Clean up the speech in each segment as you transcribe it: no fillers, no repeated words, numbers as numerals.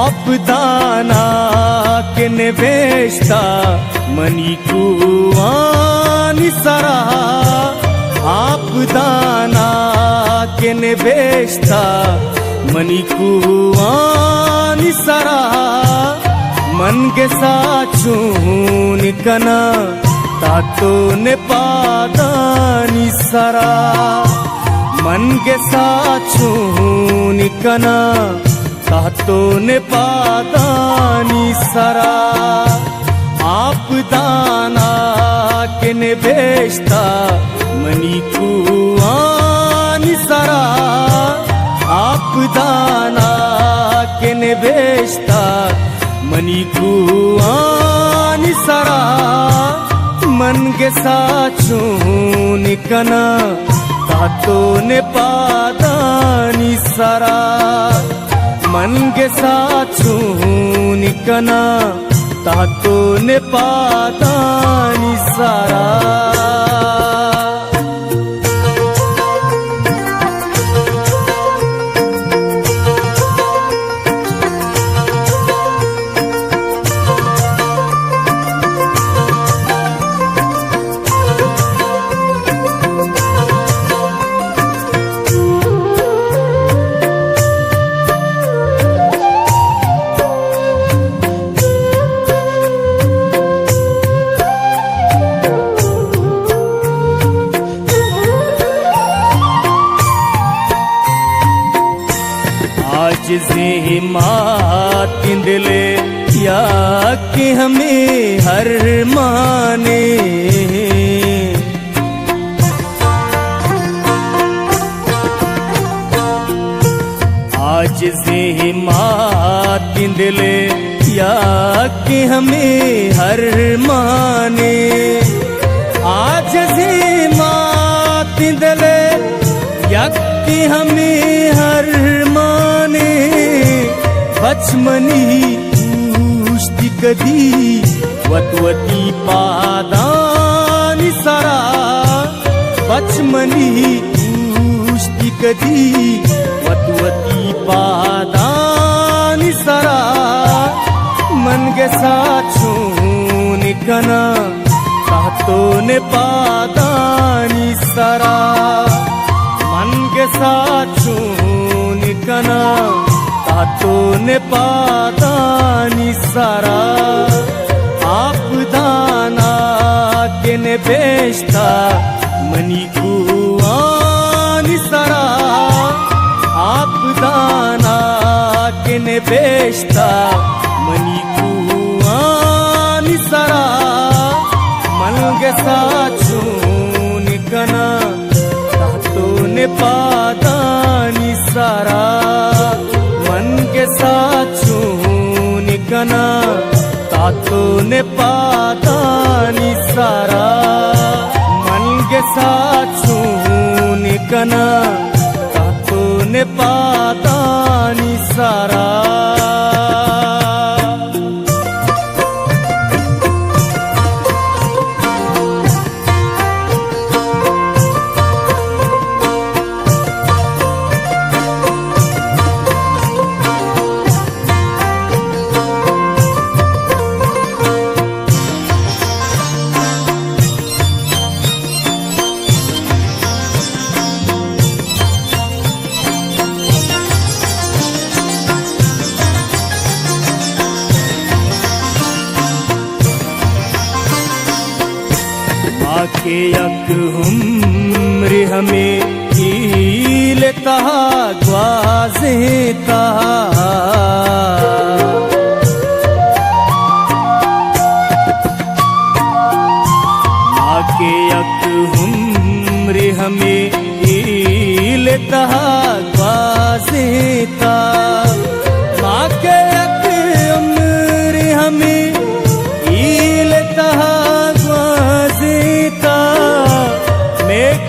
आपदाना के निवेशता मनिकु आनि सरा आपदाना के निवेशता मनिकु आनि सरा मन के साचून कना तातो ने पादानी सरा मन के साचून कना तातो ने पादानी सरा आपदाना के निवेशता मनिकु आनि सरा आपदाना के निवेशता मनिकु आनि सरा मन के साचून कना तातो ने पादानी सरा मन के साचून कना तातो ने पादानी सरा जिसे मातिंदले या कि हमें हर माने आज से मातिंदले या कि हमें हर माने आज से मातिंदले या कि हमें हर माने बचमनी उष्टि कदी वतवती पादानी सरा बचमनी उष्टि कदी वतवती पादानी सरा मन के साचून कना तातो ने पादानी सरा मन के साचून कना तातो ने पादानी सरा आपदाना के निवेशता मनिकु आनि सरा आपदाना के निवेशता मनिकु आनि सरा मन के साचून कना तातो ने पादानी सरा मन के साचून कना तातो ने पादानी सरा मन के साचून कना तातो ने पादानी सरा के यक उम्र हमें हीलता ग्वाजेता माँ के यक उम्र हमें हीलता ग्वाजेता माँ के यक उम्र हमें हीलता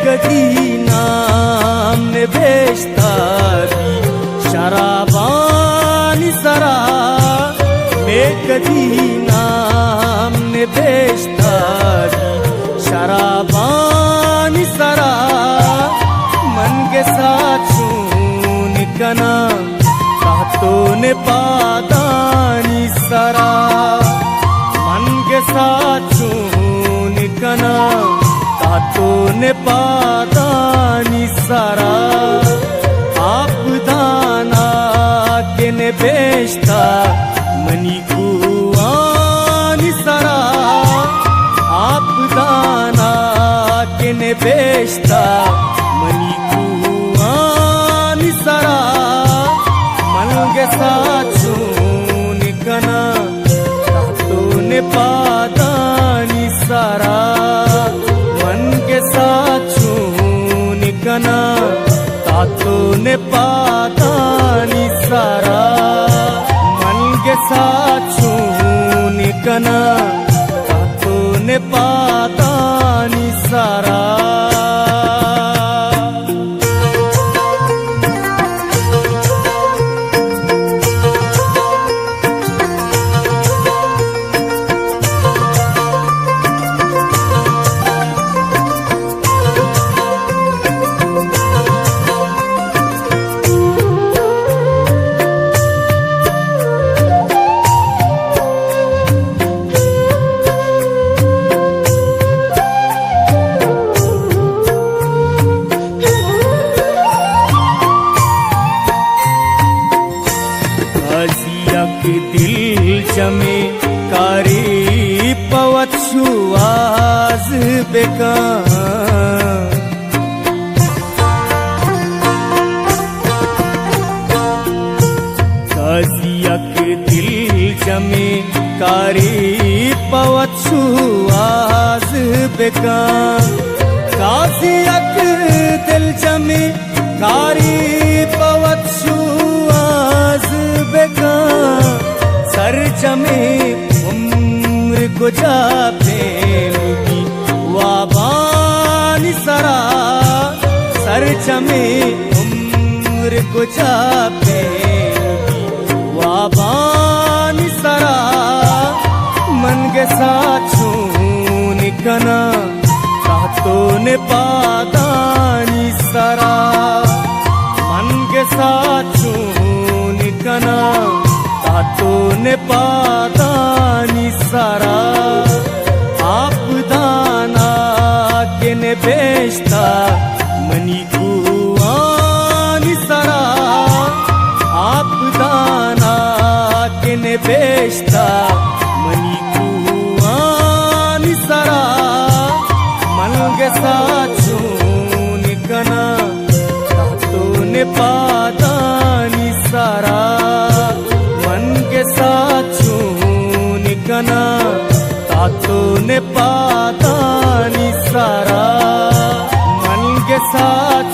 कदी नाम निवेशता शराबानी सरा मैं कदी नाम निवेशता शराबानी सरा मन के साचून कना तातोने पादानी सरा मन के साचून कना तातोने पादानी सरा आप दाना के ने बेचता मनी कुआनी सरा आप दाना के ने बेचता मनी कुआनी सरा मन के साचून कना तातोने पादानी सरा मन के साचून कना तातोने पादानी सरा मन के साचून कना तातोने पादानी सरा दिल जमे कारी पवच्छु आज बेका काजियक दिल जमे कारी पवच्छु आज बेका काजियक दिल जमे कारी पवच्छु आज बेका सर जमे उम्र को जापे लुगी वाबानी सरा सर जमे उम्र को जापे लुगी वाबानी सरा मन के साचून कना तातोने पादानी सरा मन के साचून कना तातोने पादानी सरा आप दाना के ने बेचता मनी कुआनी सरा आप दाना के ने बेचता मनी कुआनी सरा मन के साचून कना तातोने पादानी सरा के साचून कना तातोने पादानी सरा मन के साथ